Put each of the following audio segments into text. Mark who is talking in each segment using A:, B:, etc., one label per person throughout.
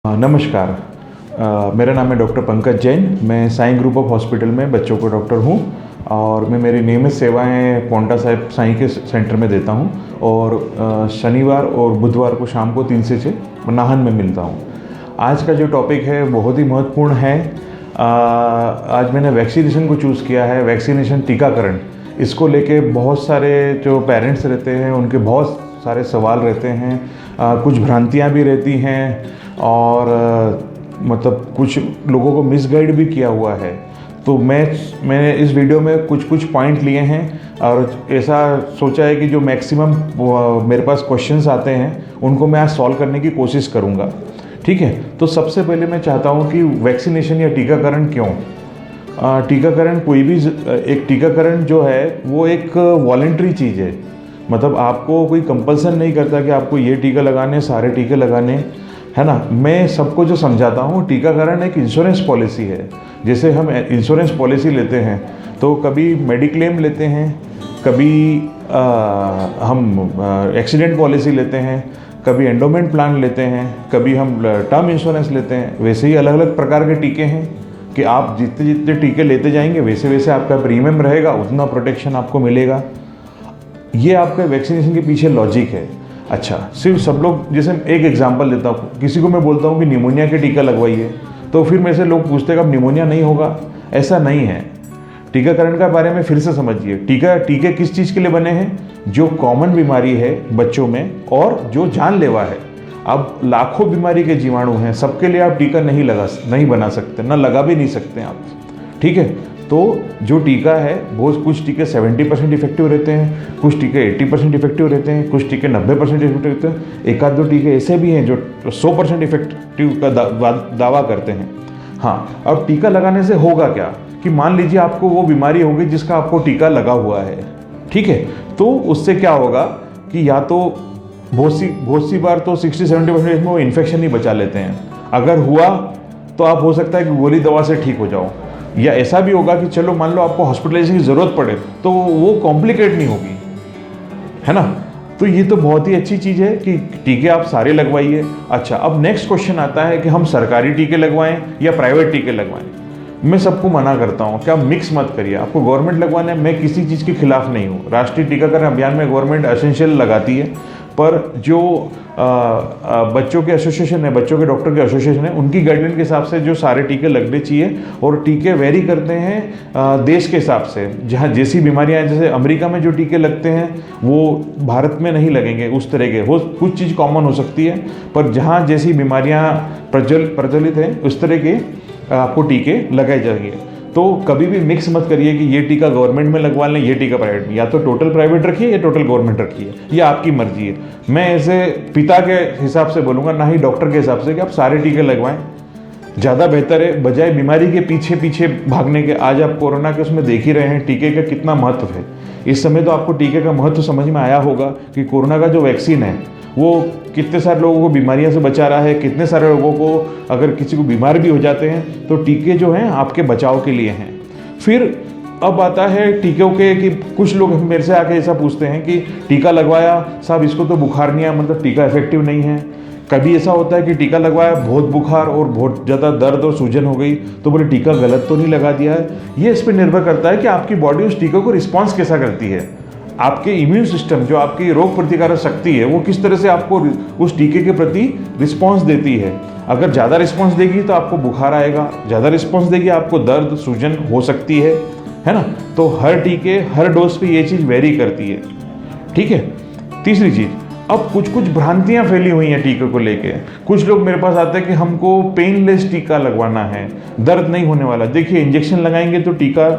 A: नमस्कार। मेरा नाम है डॉक्टर पंकज जैन। मैं साई ग्रुप ऑफ हॉस्पिटल में बच्चों को डॉक्टर हूँ और मैं मेरी नियमित सेवाएं पौंटा साहिब साई के सेंटर में देता हूँ और शनिवार और बुधवार को शाम को 3 से 6 नाहन में मिलता हूँ। आज का जो टॉपिक है बहुत ही महत्वपूर्ण है। आज मैंने वैक्सीनेशन को चूज़ किया है। वैक्सीनेशन, टीकाकरण, इसको लेके बहुत सारे जो पेरेंट्स रहते हैं उनके बहुत सारे सवाल रहते हैं, कुछ भ्रांतियाँ भी रहती हैं और मतलब कुछ लोगों को मिसगाइड भी किया हुआ है। तो मैंने इस वीडियो में कुछ पॉइंट लिए हैं और ऐसा सोचा है कि जो मैक्सिमम मेरे पास क्वेश्चंस आते हैं उनको मैं आज सॉल्व करने की कोशिश करूँगा। ठीक है, तो सबसे पहले मैं चाहता हूँ कि वैक्सीनेशन या टीकाकरण क्यों? टीकाकरण कोई भी एक टीकाकरण जो है वो एक वॉलंटरी चीज़ है। मतलब आपको कोई कंपल्सन नहीं करता कि आपको ये टीका लगाने, सारे टीके लगाने, है ना। मैं सबको जो समझाता हूँ, टीकाकरण एक इंश्योरेंस पॉलिसी है। जैसे हम इंश्योरेंस पॉलिसी लेते हैं तो कभी मेडिक्लेम लेते हैं, कभी हम एक्सीडेंट पॉलिसी लेते हैं, कभी एंडोमेंट प्लान लेते हैं, कभी हम टर्म इंश्योरेंस लेते हैं। वैसे ही अलग अलग प्रकार के टीके हैं कि आप जितने जितने टीके लेते जाएंगे वैसे वैसे आपका प्रीमियम रहेगा, उतना प्रोटेक्शन आपको मिलेगा। ये आपका वैक्सीनेशन के पीछे लॉजिक है। अच्छा, सिर्फ सब लोग, जैसे एक एग्जांपल देता हूँ, किसी को मैं बोलता हूँ कि निमोनिया के टीका लगवाइए तो फिर मेरे से लोग पूछते हैं कि अब निमोनिया नहीं होगा। ऐसा नहीं है। टीकाकरण के बारे में फिर से समझिए। टीके किस चीज़ के लिए बने हैं? जो कॉमन बीमारी है बच्चों में और जो जानलेवा है। अब लाखों बीमारी के जीवाणु हैं, सबके लिए आप टीका नहीं बना सकते, ना लगा भी नहीं सकते आप। ठीक है, तो जो टीका है वो कुछ टीके 70% इफेक्टिव रहते हैं, कुछ टीके 80% इफेक्टिव रहते हैं, कुछ टीके 90% इफेक्टिव रहते हैं। एक आध दो टीके ऐसे भी हैं जो 100% इफेक्टिव का दावा करते हैं। हाँ, अब टीका लगाने से होगा क्या कि मान लीजिए आपको वो बीमारी होगी जिसका आपको टीका लगा हुआ है। ठीक है, तो उससे क्या होगा कि या तो बहुत सी बार तो 60-70% में वो इन्फेक्शन ही बचा लेते हैं। अगर हुआ तो आप हो सकता है कि गोली दवा से ठीक हो जाओ, या ऐसा भी होगा कि चलो मान लो आपको हॉस्पिटलाइजेशन की ज़रूरत पड़े तो वो कॉम्प्लिकेट नहीं होगी, है ना। तो ये तो बहुत ही अच्छी चीज़ है कि टीके आप सारे लगवाइए। अच्छा, अब नेक्स्ट क्वेश्चन आता है कि हम सरकारी टीके लगवाएं या प्राइवेट टीके लगवाएं। मैं सबको मना करता हूँ कि आप मिक्स मत करिए। आपको गवर्नमेंट लगवाना है, मैं किसी चीज़ के खिलाफ नहीं हूँ। राष्ट्रीय टीकाकरण अभियान में गवर्नमेंट एसेंशियल लगाती है, पर जो बच्चों के एसोसिएशन है, बच्चों के डॉक्टर के एसोसिएशन है, उनकी गाइडलाइन के हिसाब से जो सारे टीके लगने चाहिए। और टीके वेरी करते हैं देश के हिसाब से। जहाँ जैसी बीमारियाँ हैं, जैसे अमेरिका में जो टीके लगते हैं वो भारत में नहीं लगेंगे उस तरह के। वो कुछ चीज़ कॉमन हो सकती है, पर जहाँ जैसी बीमारियाँ प्रचलित हैं उस तरह के आपको टीके लगाए जाएंगे। तो कभी भी मिक्स मत करिए कि ये टीका गवर्नमेंट में लगवा लें, ये टीका प्राइवेट में। या तो टोटल प्राइवेट रखिए या टोटल गवर्नमेंट रखिए, ये आपकी मर्जी है। मैं ऐसे पिता के हिसाब से बोलूँगा, ना ही डॉक्टर के हिसाब से, कि आप सारे टीके लगवाएं, ज़्यादा बेहतर है बजाय बीमारी के पीछे भागने के। आज आप कोरोना के उसमें देख ही रहे हैं टीके का कितना महत्व है। इस समय तो आपको टीके का महत्व समझ में आया होगा कि कोरोना का जो वैक्सीन है वो कितने सारे लोगों को बीमारियों से बचा रहा है। कितने सारे लोगों को, अगर किसी को बीमार भी हो जाते हैं तो टीके जो हैं आपके बचाव के लिए हैं। फिर अब आता है टीकों के कि कुछ लोग मेरे से आके ऐसा पूछते हैं कि टीका लगवाया साहब, इसको तो बुखार नहीं आया, मतलब टीका इफेक्टिव नहीं है। कभी ऐसा होता है कि टीका लगवाया, बहुत बुखार और बहुत ज़्यादा दर्द और सूजन हो गई, तो बोले टीका गलत तो नहीं लगा दिया है। ये इस पर निर्भर करता है कि आपकी बॉडी उस टीके को रिस्पॉन्स कैसा करती है। आपके इम्यून सिस्टम, जो आपकी रोग प्रतिकारक शक्ति है, वो किस तरह से आपको उस टीके के प्रति रिस्पॉन्स देती है। अगर ज़्यादा रिस्पॉन्स देगी तो आपको बुखार आएगा, ज़्यादा रिस्पॉन्स देगी आपको दर्द सूजन हो सकती है ना। तो हर टीके हर डोज पे ये चीज़ वेरी करती है। ठीक है। तीसरी चीज़, अब कुछ भ्रांतियाँ फैली हुई हैं टीके को लेके। कुछ लोग मेरे पास आते हैं कि हमको पेनलेस टीका लगवाना है, दर्द नहीं होने वाला। देखिए, इंजेक्शन लगाएंगे तो टीका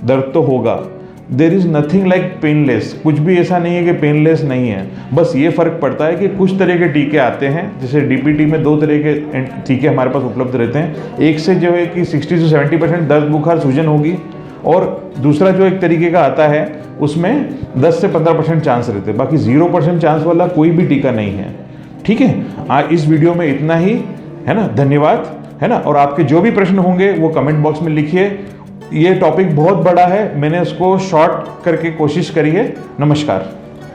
A: दर्द तो होगा। There is nothing like painless. कुछ भी ऐसा नहीं है कि पेनलेस नहीं है। बस ये फ़र्क पड़ता है कि कुछ तरह के टीके आते हैं। जैसे डीपीटी में 2 तरह के टीके हमारे पास उपलब्ध रहते हैं। एक से जो है कि 60 से 70% दर्द बुखार सूजन होगी, और दूसरा जो एक तरीके का आता है उसमें 10 से 15% चांस रहते हैं। बाकी 0% चांस वाला कोई भी टीका नहीं है। ठीक है, आज इस वीडियो में इतना ही, है ना। धन्यवाद, है ना। और आपके जो भी प्रश्न होंगे वो कमेंट बॉक्स में लिखिए। ये टॉपिक बहुत बड़ा है, मैंने उसको शॉर्ट करके कोशिश करी है। नमस्कार।